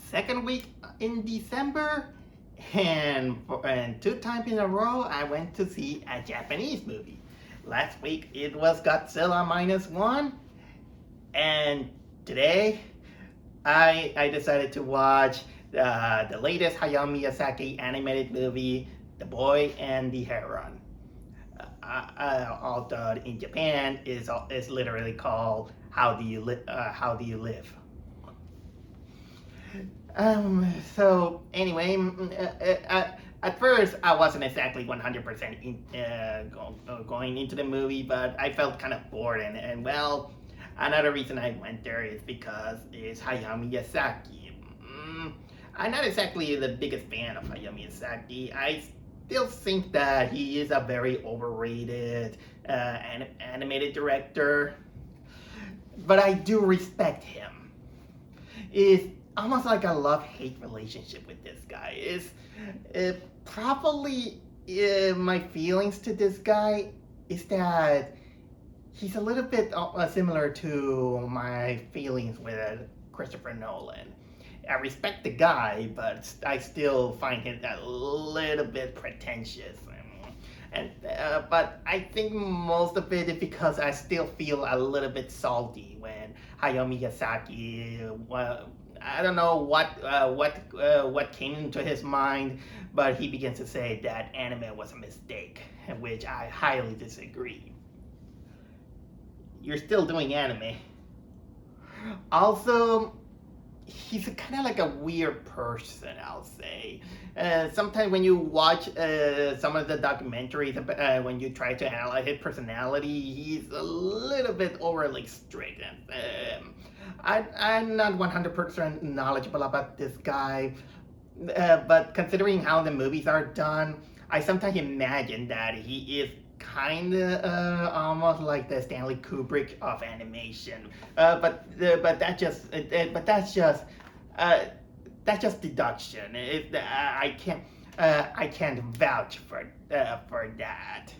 second week in December, and 2 times in a row I went to see a Japanese movie. Last week it was Godzilla minus one, and today I decided to watch the latest Hayao Miyazaki animated movie, The Boy and the Heron. Although in Japan is literally called How Do You How Do You Live? So anyway, at first I wasn't exactly 100% going into the movie, but I felt kind of bored, and well, another reason I went there is because it's Hayao Miyazaki. I'm not exactly the biggest fan of Hayao Miyazaki. I still think that he is a very overrated animated director, but I do respect him. It's almost like a love-hate relationship with this guy. Probably my feelings to this guy is that he's a little bit similar to my feelings with Christopher Nolan. I respect the guy, but I still find him a little bit pretentious. But I think most of it is because I still feel a little bit salty when Hayao Miyazaki. I don't know what came into his mind, but he begins to say that anime was a mistake, which I highly disagree. You're still doing anime. Also, he's kind of like a weird person, I'll say. Sometimes when you watch some of the documentaries, when you try to analyze his personality, he's a little bit overly strict. I'm not 100% knowledgeable about this guy, but considering how the movies are done, I sometimes imagine that he is kind of almost like the Stanley Kubrick of animation. But that's just deduction. I can't vouch for that.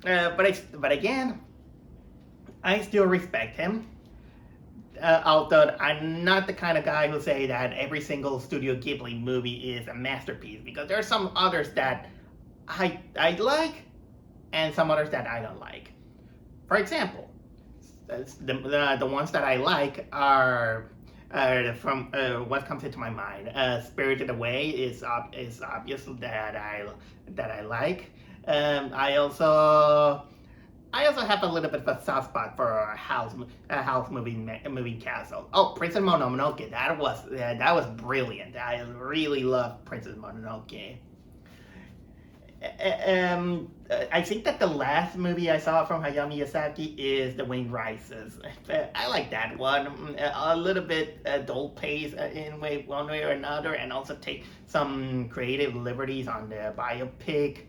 But again, I still respect him. Although I'm not the kind of guy who say that every single Studio Ghibli movie is a masterpiece, because there are some others that I like, and some others that I don't like. For example, the ones that I like are from what comes into my mind. Spirited Away is obvious that I like. I also have a little bit of a soft spot for a house moving castle. Oh, Princess Mononoke, that was brilliant. I really love Princess Mononoke. I think that the last movie I saw from Hayao Miyazaki is The Wind Rises. I like that one. A little bit dull pace in one way or another, and also take some creative liberties on the biopic.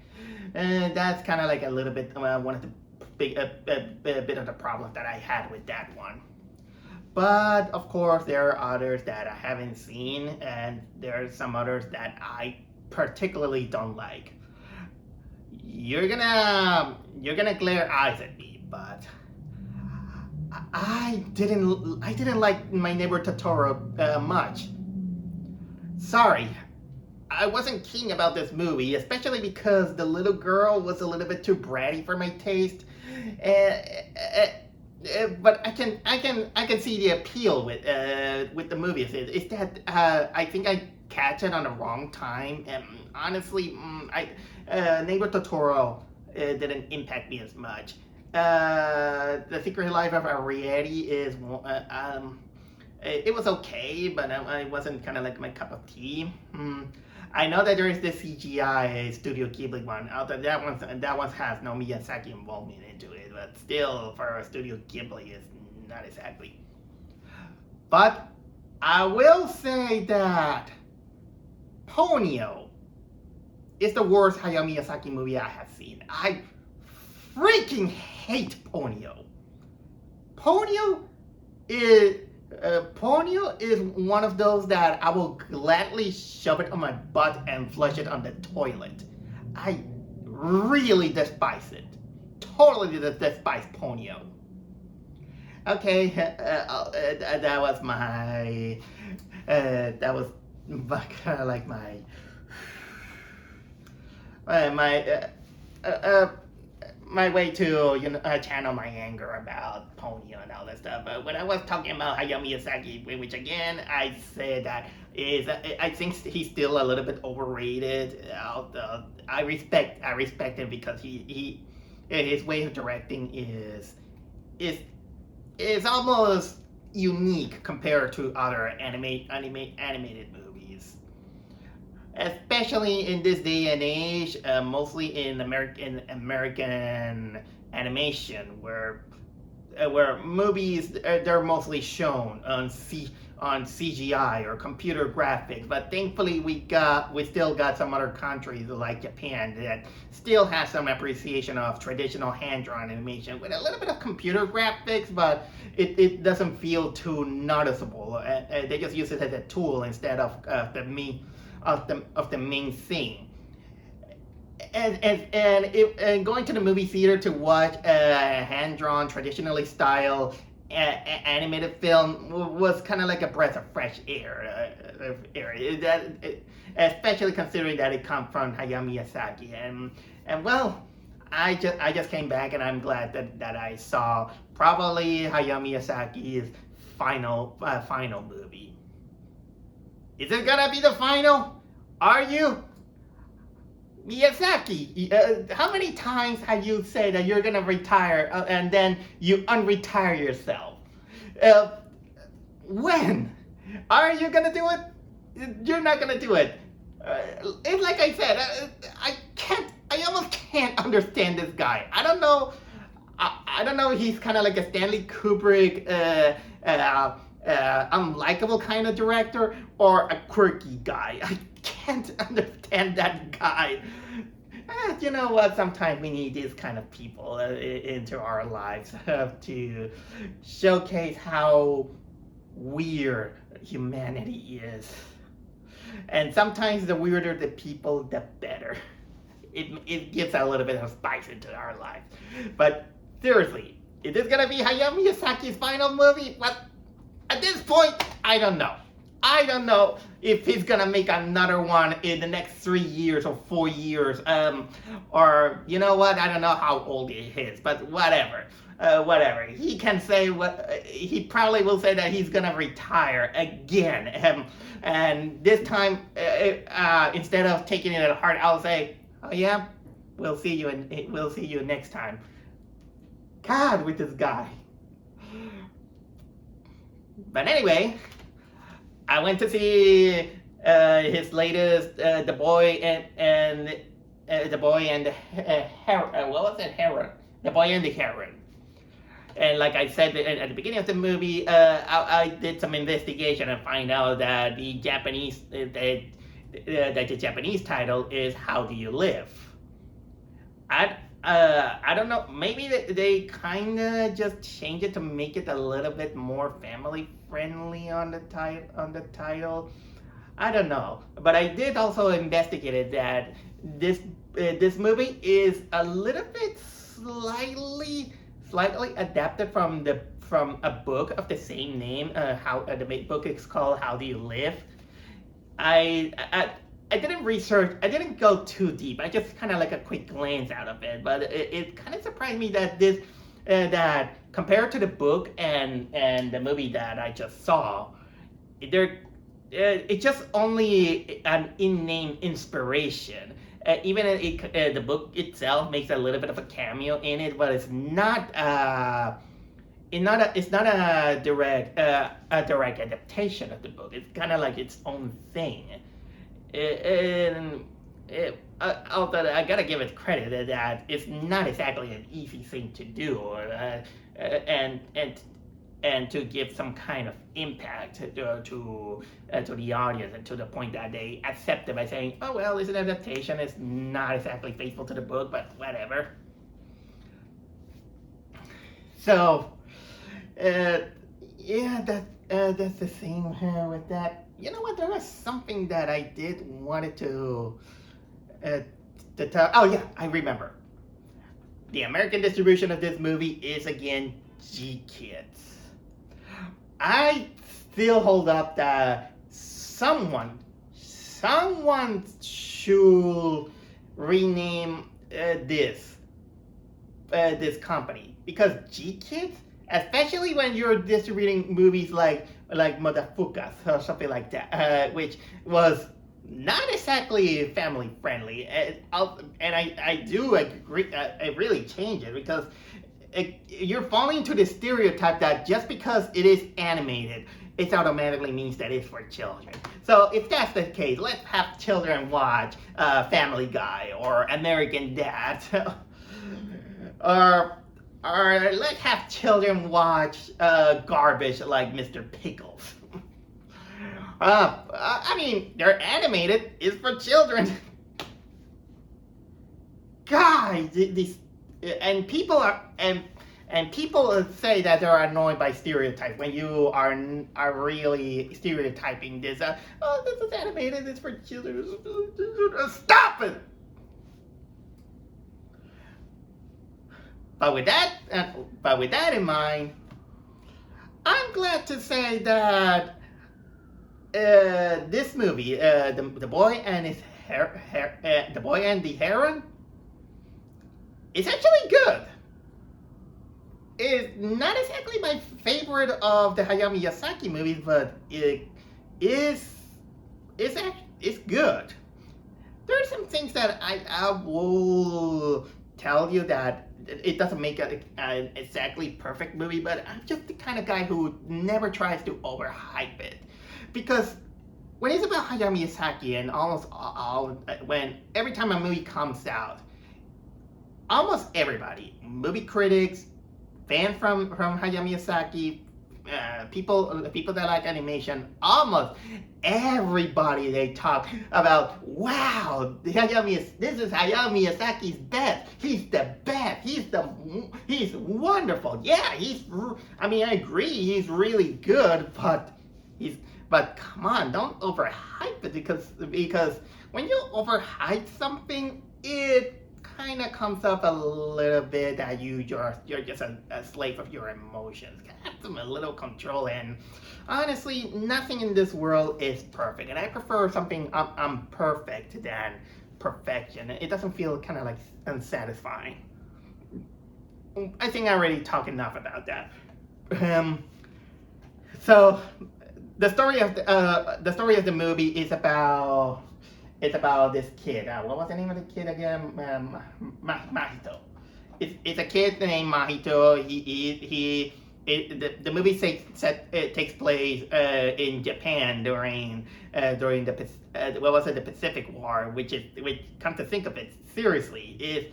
That's kind of like a little bit one of the bit of the problems that I had with that one. But of course, there are others that I haven't seen, and there are some others that I particularly don't like. You're gonna glare eyes at me, but I didn't like My Neighbor Totoro much. Sorry, I wasn't keen about this movie, especially because the little girl was a little bit too bratty for my taste. But I can see the appeal with the movie. It's that I think I catch it on the wrong time, and honestly, Neighbor Totoro didn't impact me as much. The Secret Life of Ariete is it was okay, but it wasn't kind of like my cup of tea. I know that there is this CGI Studio Ghibli one, although that one has no Miyazaki involvement into it, but still, for Studio Ghibli, it's not exactly. But I will say that Ponyo is the worst Hayao Miyazaki movie I have seen. I freaking hate Ponyo. Ponyo is one of those that I will gladly shove it on my butt and flush it on the toilet. I really despise it. Totally despise Ponyo. Okay, that was my That was kind of like uh, my uh, uh, my way to channel my anger about Ponyo and all that stuff. But when I was talking about Hayao Miyazaki, which again I said that is I think he's still a little bit overrated. I respect him because he his way of directing is is almost unique compared to other animated movies, especially in this day and age, mostly in American animation, where movies they're mostly shown on CGI or computer graphics. But thankfully, we still got some other countries like Japan that still has some appreciation of traditional hand-drawn animation with a little bit of computer graphics, but it doesn't feel too noticeable. They just use it as a tool instead of the main thing. And going to the movie theater to watch a hand-drawn, traditionally styled animated film was kind of like a breath of fresh air. Especially considering that it comes from Hayao Miyazaki, and well, I just came back and I'm glad that I saw probably Hayao Miyazaki's final movie. Is it gonna be the final? Are you? Miyazaki, how many times have you said that you're gonna retire and then you unretire yourself? Uh, when? Are you gonna do it? You're not gonna do it. It's like I said, I almost can't understand this guy. I don't know. I don't know. He's kind of like a Stanley Kubrick, unlikable kind of director, or a quirky guy. I can't understand that guy. You know what? Sometimes we need these kind of people into our lives to showcase how weird humanity is. And sometimes the weirder the people, the better. It gives a little bit of spice into our lives. But seriously, is this gonna be Hayao Miyazaki's final movie? Well, at this point, I don't know. I don't know if he's gonna make another one in the next 3 years or 4 years, or you know what? I don't know how old he is, but whatever. Whatever. He can say what he probably will say that he's gonna retire again, and this time instead of taking it at heart, I'll say, "Oh yeah, we'll see you next time." God, with this guy. But anyway, I went to see his latest, The Boy and Heron. What was it? Heron. The Boy and the Heron. And like I said at the beginning of the movie, I did some investigation and find out that the Japanese title is "How Do You Live?" I don't know. Maybe they kind of just changed it to make it a little bit more family friendly on the title. I don't know, but I did also investigate that this movie is a little bit slightly adapted from a book of the same name. How the book is called "How Do You Live?" I didn't research. I didn't go too deep. I just kind of like a quick glance out of it. But it kind of surprised me that that compared to the book and the movie that I just saw, it's just only an in-name inspiration. Even the book itself makes a little bit of a cameo in it, but it's not. It's not a direct adaptation of the book. It's kind of like its own thing. Although I gotta give it credit that it's not exactly an easy thing to do, and to give some kind of impact to the audience, and to the point that they accept it by saying, "Oh well, it's an adaptation. It's not exactly faithful to the book, but whatever." So, yeah, that's the same with that. You know what? There was something that I did wanted to tell. Oh yeah, I remember. The American distribution of this movie is again G Kids. I still hold up someone should rename this company, because G-Kids, especially when you're distributing movies like Modafukas or something like that, which was not exactly family friendly, and I do agree. It really changes because you're falling into the stereotype that just because it is animated, it automatically means that it's for children. So if that's the case, let's have children watch Family Guy or American Dad, or let's have children watch garbage like Mr. Pickles. I mean, they're animated. It's for children. Guys, these and people say that they're annoyed by stereotypes when you are really stereotyping this. Oh, this is animated. It's for children. Stop it! But with that in mind, I'm glad to say that this movie, the boy and the Heron, is actually good. It's not exactly my favorite of the Hayao Miyazaki movies, but it's good. There are some things that I will tell you that it doesn't make an exactly perfect movie, but I'm just the kind of guy who never tries to overhype it. Because when it's about Hayao Miyazaki, and every time a movie comes out, almost everybody, movie critics, fans from Hayao Miyazaki, people that like animation, almost everybody, they talk about, wow, this is Hayao Miyazaki's best. He's the best. He's wonderful. Yeah, I agree, he's really good, but come on, don't overhype it, because when you overhype something, it kind of comes up a little bit that you're just a slave of your emotions. Have some a little control, and honestly, nothing in this world is perfect, and I prefer something imperfect than perfection. It doesn't feel kind of like unsatisfying. I think I already talked enough about that. So the story of the movie is about this kid. What was the name of the kid again? Mahito. It's a kid named Mahito. The movie takes place in Japan during the the Pacific War, which come to think of it seriously, is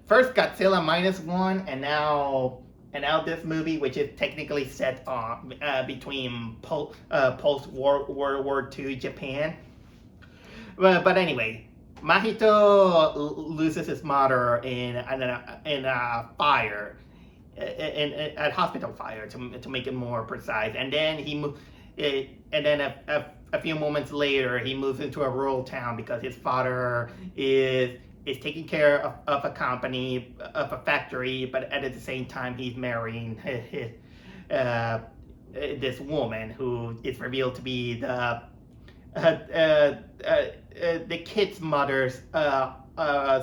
first Godzilla -1, and now this movie, which is technically set between post World War II Japan. But anyway, Mahito loses his mother in a fire, in a hospital fire, to make it more precise. And then a few moments later, he moves into a rural town because his father is taking care of a company, of a factory, but at the same time he's marrying this woman who is revealed to be the kid's mother's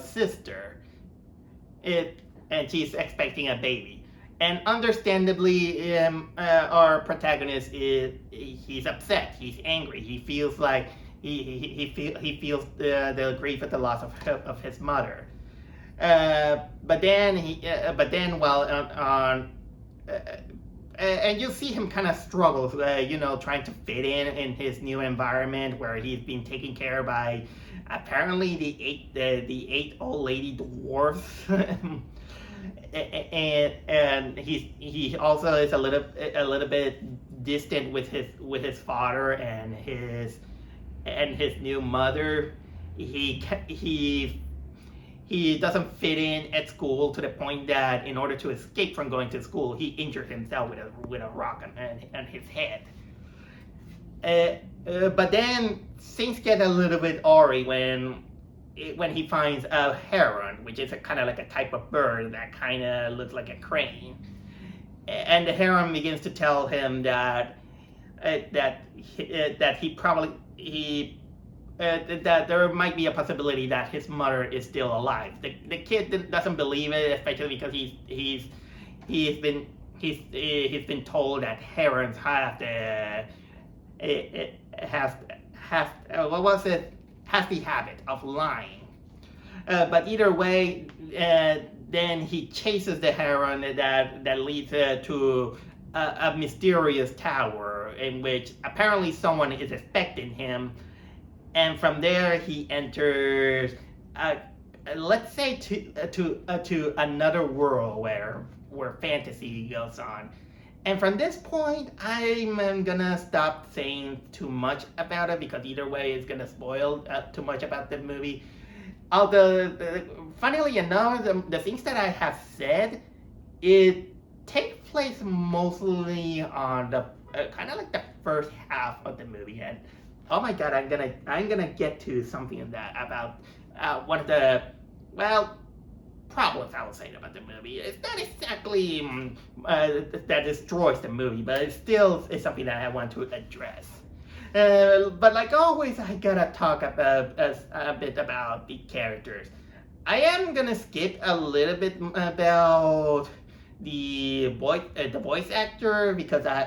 sister. And she's expecting a baby. And understandably, our protagonist he's upset. He's angry. He feels like he feels the grief at the loss of his mother. But then and you see him kind of struggle, trying to fit in his new environment where he's being taken care of by apparently the eight old lady dwarfs. and he also is a little bit distant with his father and his new mother. He doesn't fit in at school, to the point that in order to escape from going to school, he injured himself with a rock on his head. But then things get a little bit awry when he finds a heron, which is kind of like a type of bird that kind of looks like a crane. And the heron begins to tell him that that he probably he that there might be a possibility that his mother is still alive. The kid doesn't believe it, especially because he's been he's been told that herons have the what was it, has the habit of lying. But either way, then he chases the heron that leads to a mysterious tower in which apparently someone is expecting him, and from there he enters, let's say to another world where fantasy goes on. And from this point, I'm gonna stop saying too much about it because either way, it's gonna spoil too much about the movie. Although, funnily enough, the things that I have said, it takes place mostly on the kind of like the first half of the movie. And oh my god, I'm gonna get to something that about one of the, well, problems I would say about the movie. It's not exactly that destroys the movie, but it still is something that I want to address. But like always, I gotta talk about a bit about the characters. I am gonna skip a little bit about the voice actor because I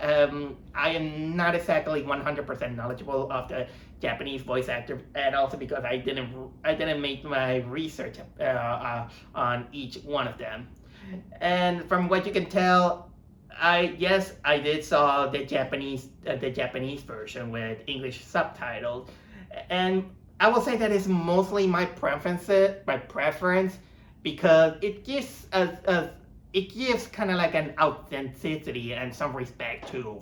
am not exactly 100% knowledgeable of the Japanese voice actor, and also because I didn't make my research on each one of them. And from what you can tell, I did saw the Japanese version with English subtitles, and I will say that it's mostly my preference because it gives kind of like an authenticity and some respect to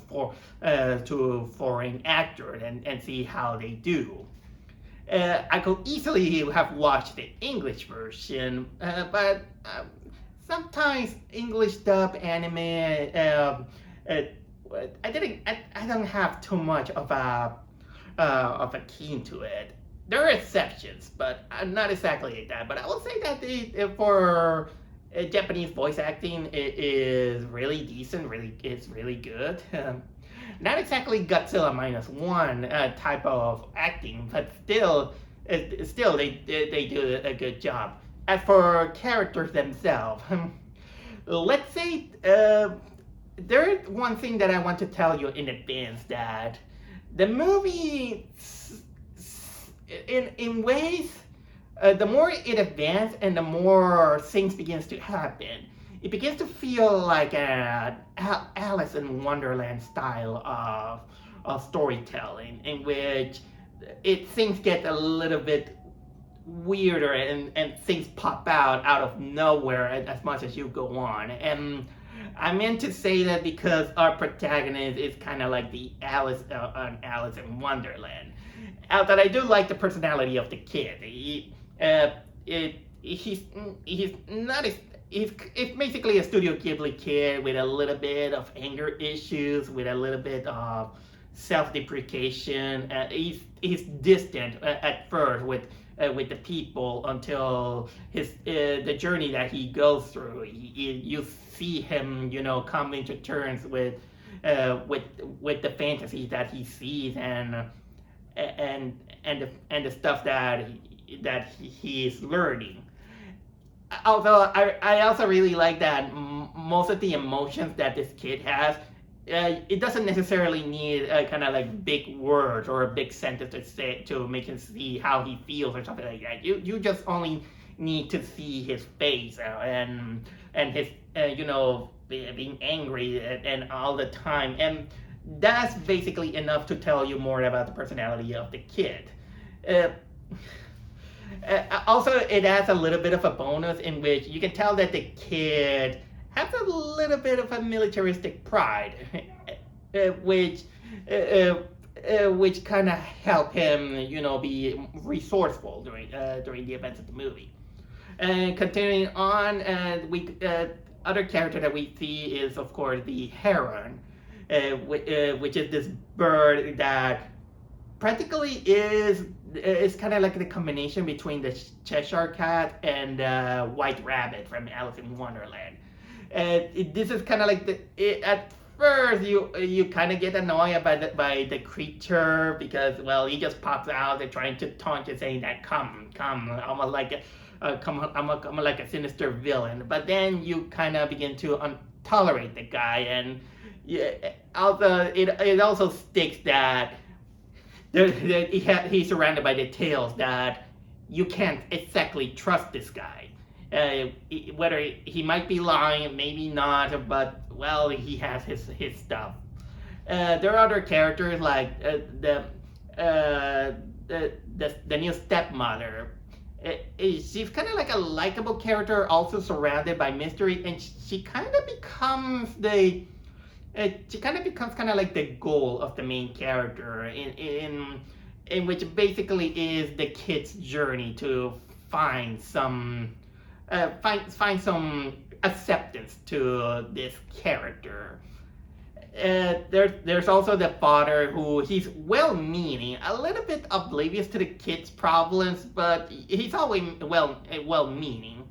foreign actors and see how they do. I could easily have watched the English version, but sometimes English dub anime, I don't have too much of a keen to it. There are exceptions, but not exactly like that. But I will say that for Japanese voice acting, it is really decent. It's really good. Not exactly Godzilla -1 type of acting, but still they do a good job. As for characters themselves, let's say there's one thing that I want to tell you in advance, that the movie, in ways, the more it advances and the more things begins to happen, it begins to feel like an Alice in Wonderland style of storytelling, in which things get a little bit weirder and things pop out of nowhere as much as you go on. And I meant to say that because our protagonist is kind of like the Alice in Wonderland. That I do like the personality of the kid. He's basically a Studio Ghibli kid with a little bit of anger issues, with a little bit of self-deprecation. He's distant at first with the people until the journey that he goes through. You see him, coming to terms with the fantasy that he sees and the stuff that he is learning. Although I also really like that most of the emotions that this kid has, it doesn't necessarily need a kind of like big words or a big sentence to say to make him see how he feels or something like that. You just only need to see his face and his being angry and all the time, and that's basically enough to tell you more about the personality of the kid. Also, it adds a little bit of a bonus in which you can tell that the kid has a little bit of a militaristic pride, which kind of help him, be resourceful during the events of the movie. And continuing on, other character that we see is, of course, the Heron, which is this bird that practically is kind of like the combination between the Cheshire Cat and White Rabbit from Alice in Wonderland. This is kind of like at first you kind of get annoyed by the creature because well he just pops out and trying to taunt you saying that come almost like I'm like a sinister villain, but then you kind of begin to tolerate the guy, and yeah, also it also sticks that he's surrounded by details that you can't exactly trust this guy. Whether he might be lying, maybe not, but well, he has his stuff. There are other characters like the new stepmother. She's kind of like a likable character, also surrounded by mystery, and she kind of becomes kind of like the goal of the main character in which basically is the kid's journey to find some find some acceptance to this character. There's also the father who he's well-meaning, a little bit oblivious to the kids' problems, but he's always well-meaning.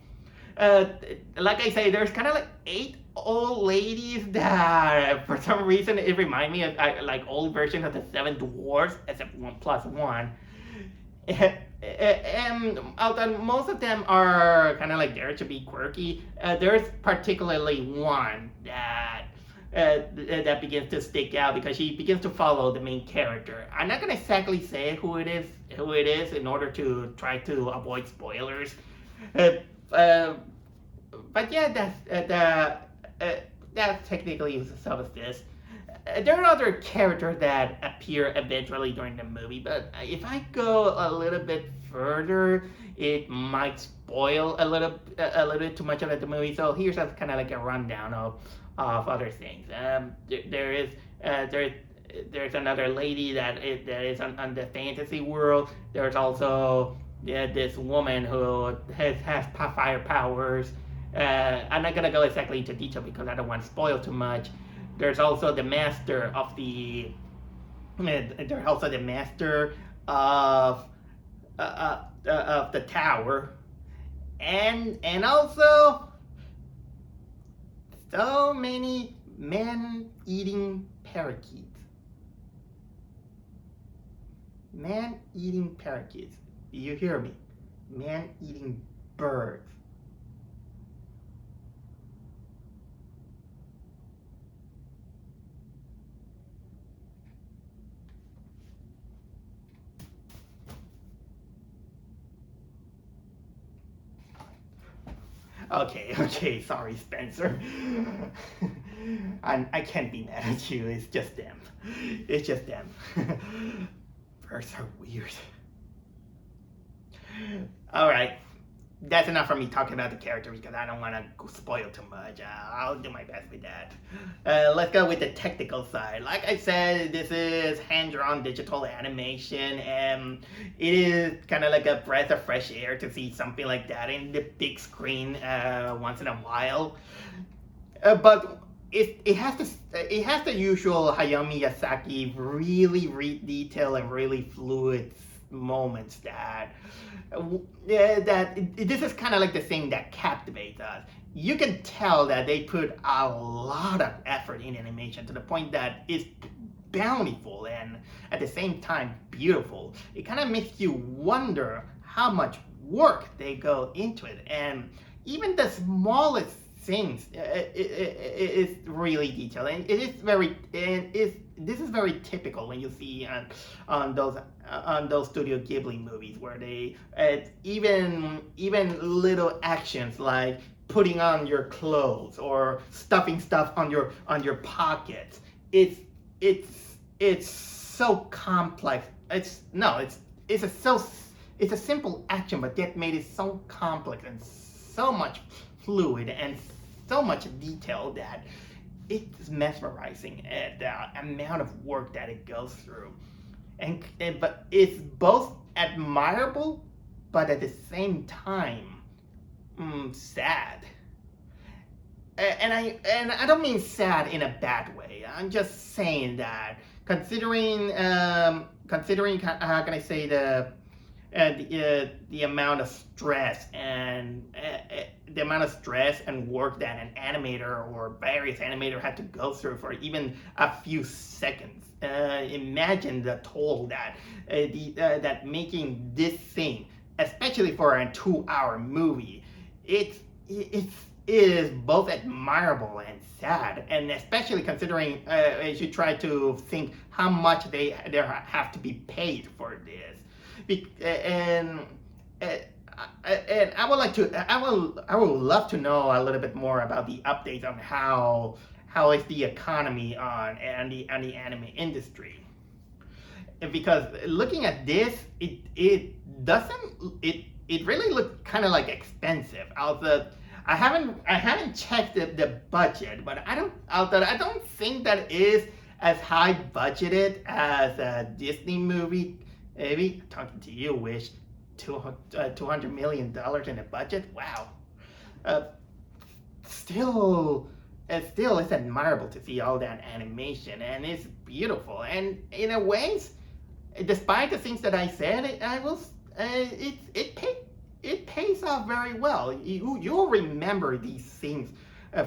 Like I say, there's kind of like 8 old ladies that for some reason it reminds me of like old versions of the Seven Dwarfs, except 1+1. And although most of them are kind of like there to be quirky, there's particularly one that begins to stick out because she begins to follow the main character. I'm not gonna exactly say who it is in order to try to avoid spoilers. But yeah, that's technically some of this. There are other characters that appear eventually during the movie, but if I go a little bit further, it might spoil a little bit too much of the movie. So here's just kind of like a rundown of other things. There's another lady that is on the fantasy world. There's also this woman who has fire powers. I'm not gonna go exactly into detail because I don't want to spoil too much. There's also the master of the. There's also the master of the tower, and also so many man-eating parakeets. Man-eating parakeets. You hear me? Man-eating birds. Okay, sorry, Spencer. I can't be mad at you. It's just them. It's just them. Birds are weird. All right, that's enough for me talking about the character because I don't want to spoil too much. I'll do my best with that. Let's go with the technical side. Like I said, this is hand-drawn digital animation, and it is kind of like a breath of fresh air to see something like that in the big screen once in a while. But it has the usual Hayao Miyazaki really detailed and really fluid moments this is kind of like the thing that captivates us. You can tell that they put a lot of effort in animation to the point that it's bountiful and at the same time beautiful. It kind of makes you wonder how much work they go into it, and even the smallest things is really detailed, and this is very typical when you see on those Studio Ghibli movies where they even little actions like putting on your clothes or stuffing stuff on your pockets. It's so complex. It's a simple action, but yet made it so complex and so much fluid and so much detail that it's mesmerizing at the amount of work that it goes through, but it's both admirable, but at the same time, sad. And I don't mean sad in a bad way. I'm just saying that considering how can I say the amount of stress and work that an animator or various animator had to go through for even a few seconds. Imagine the toll that making this thing, especially for a 2-hour movie, it is both admirable and sad, and especially considering as you try to think how much they have to be paid for this. And I would love to know a little bit more about the updates on how is the economy and the anime industry. Because looking at this, it really looks kind of like expensive. I haven't checked the budget, but I don't think that is as high budgeted as a Disney movie. Maybe talking to you, Wish, $200 million in a budget. Wow. Still, it's admirable to see all that animation, and it's beautiful. And in a ways, despite the things that I said, it pays off very well. You'll remember these things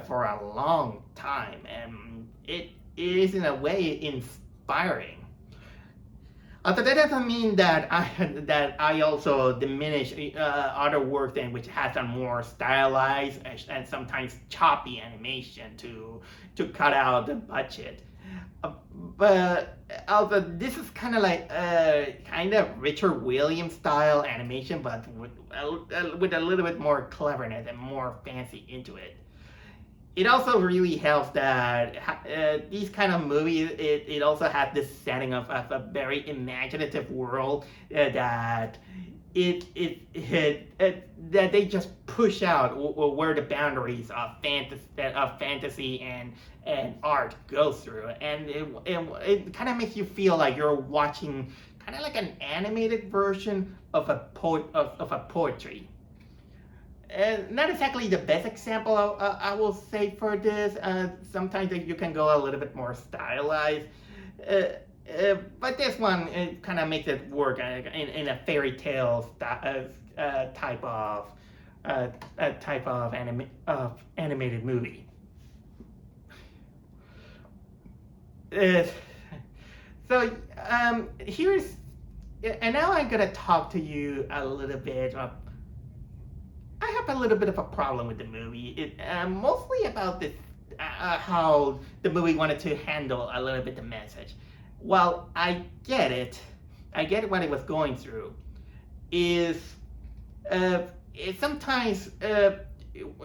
for a long time, and it is in a way inspiring. That doesn't mean that I also diminish other work then which has a more stylized and sometimes choppy animation to cut out the budget. But although this is kind of like kind of Richard Williams style animation, but with a little bit more cleverness and more fancy into it. It also really helps that these kind of movies, it also has this setting of a very imaginative world that that they just push out where the boundaries of fantasy and art go through, and it kind of makes you feel like you're watching kind of like an animated version of a poetry. Not exactly the best example I will say for this. Sometimes you can go a little bit more stylized. But this one, it kind of makes it work in a fairy tale type of animated movie. Here's, and now I'm gonna talk to you a little bit. I have a little bit of a problem with the movie. Mostly about this, how the movie wanted to handle a little bit the message. While I get it what it was going through. Sometimes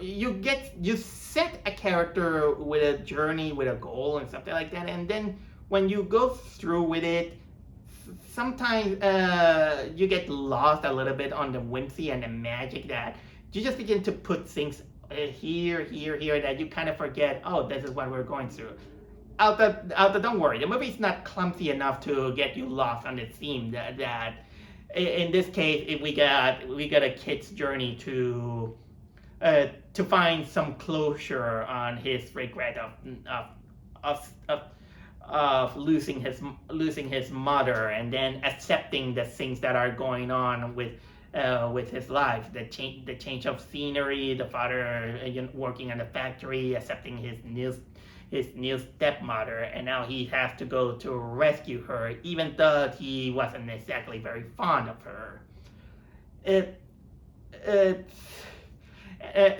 you set a character with a journey, with a goal, and something like that, and then when you go through with it, sometimes you get lost a little bit on the whimsy and the magic that you just begin to put things here, that you kind of forget, oh, this is what we're going through. Don't worry, the movie's not clumsy enough to get you lost on the theme that in this case, we got a kid's journey to find some closure on his regret of losing his mother, and then accepting the things that are going on with his life, the change of scenery, the father working in the factory, accepting his new stepmother, and now he has to go to rescue her, even though he wasn't exactly very fond of her.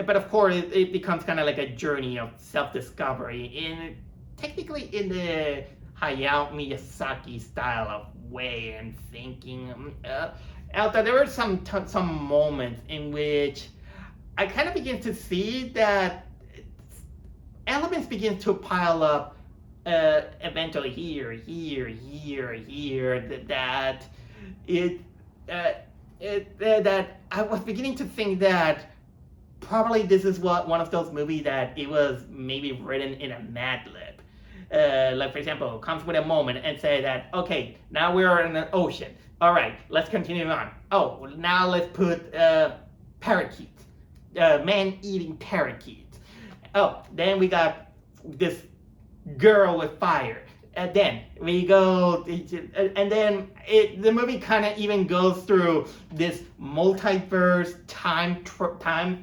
But of course, it becomes kind of like a journey of self-discovery, technically in the Hayao Miyazaki style of way and thinking. Although there were some moments in which I kind of begin to see that elements begin to pile up eventually here, that I was beginning to think that probably this is one of those movies that it was maybe written in a Mad Lib. Like, for example, comes with a moment and say that, okay, now we're in an ocean. All right, let's continue on. Oh, now let's put parakeets, man-eating parakeets. Oh, then we got this girl with fire. And then we go, and then the movie kind of even goes through this multiverse time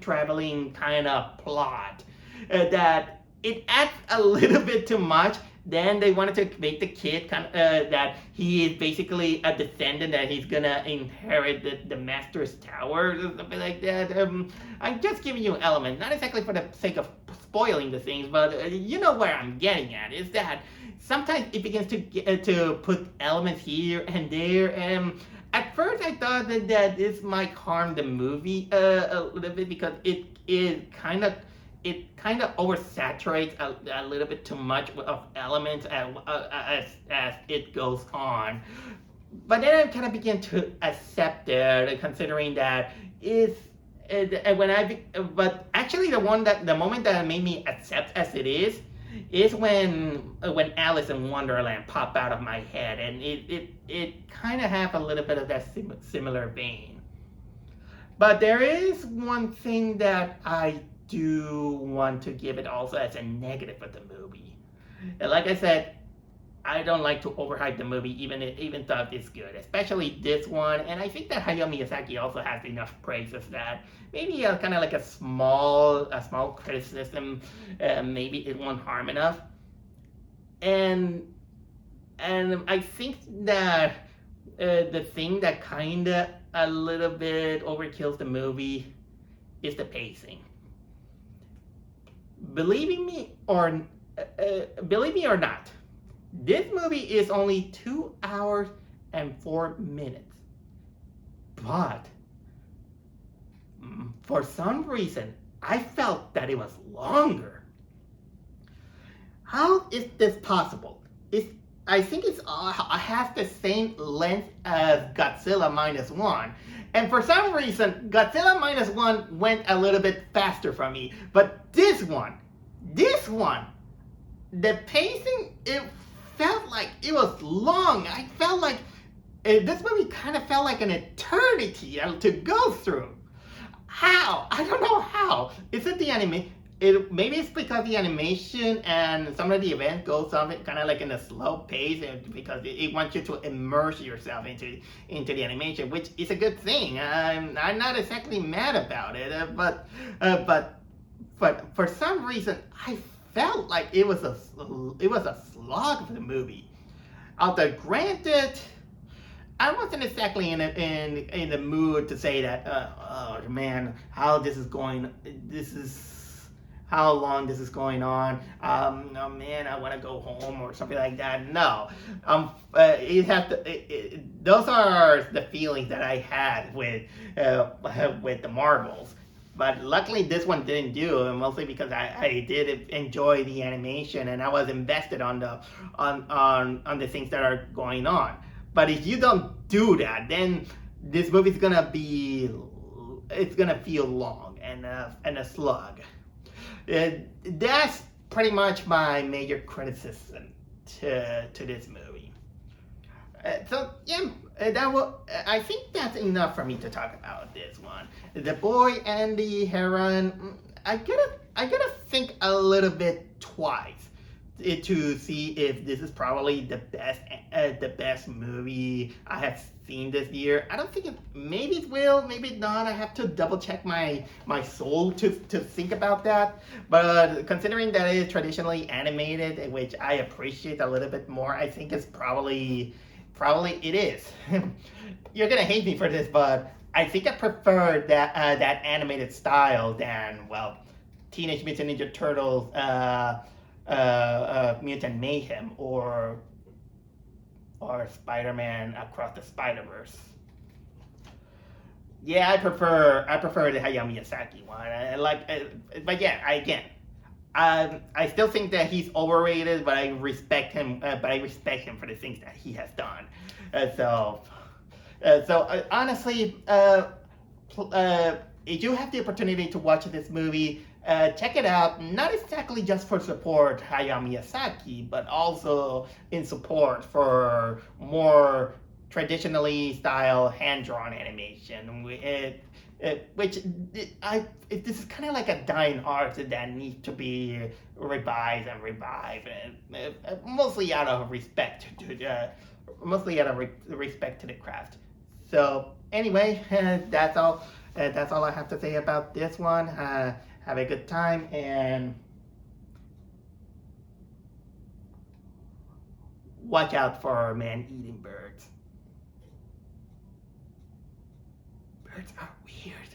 traveling kind of plot that it adds a little bit too much. Then they wanted to make the kid kind of that he is basically a descendant, that he's gonna inherit the master's tower or something like that. I'm just giving you elements, not exactly for the sake of spoiling the things, but you know where I'm getting at. Is that sometimes it begins to put elements here and there, and at first I thought that this might harm the movie a little bit, because it kind of oversaturates a little bit too much of elements as it goes on. But then I kind of begin to accept it, considering that is but actually the moment that made me accept as it is when Alice in Wonderland pop out of my head, and it kind of have a little bit of that similar vein. But there is one thing that I do want to give it also as a negative of the movie. And like I said, I don't like to overhype the movie, even though it's good, especially this one. And I think that Hayao Miyazaki also has enough praises that maybe kind of like a small criticism, maybe it won't harm enough. And I think that the thing that kind of a little bit overkills the movie is the pacing. Believe me or not, this movie is only 2 hours and 4 minutes. But for some reason, I felt that it was longer. How is this possible? I think it has the same length as Godzilla Minus One. And for some reason, Godzilla Minus One went a little bit faster for me. But this one, the pacing, it felt like it was long. I felt like this movie kind of felt like an eternity to go through. How? I don't know how. Is it the anime? Maybe it's because the animation and some of the events go something kind of like in a slow pace, because it wants you to immerse yourself into the animation, which is a good thing. I'm not exactly mad about it, but for some reason I felt like it was a slog for the movie. Although granted, I wasn't exactly in the mood to say that. Oh man, how long this is going on. Oh man, I want to go home or something like that. No, those are the feelings that I had with the Marvels. But luckily this one didn't do, mostly because I did enjoy the animation and I was invested on the things that are going on. But if you don't do that, then this movie's gonna feel long and a slug. That's pretty much my major criticism to this movie. So yeah, I think that's enough for me to talk about this one. The boy and the heron. I gotta think a little bit twice to see if this is probably the best movie I have seen this year. I don't think maybe it will, maybe not. I have to double check my soul to think about that. But considering that it is traditionally animated, which I appreciate a little bit more, I think it's probably it is. You're gonna hate me for this, but I think I prefer that animated style than, well, Teenage Mutant Ninja Turtles, Mutant Mayhem, or Spider-Man Across the Spider-Verse. Yeah, I prefer the Hayao Miyazaki one. But yeah, I still think that he's overrated, but I respect him. For the things that he has done. Honestly, if you have the opportunity to watch this movie, check it out. Not exactly just for support Hayao Miyazaki, but also in support for more traditionally style hand-drawn animation. Which this is kind of like a dying art that needs to be revised and revived, mostly out of respect respect to the craft. So anyway, that's all. That's all I have to say about this one. Have a good time and watch out for man-eating birds. Birds are weird.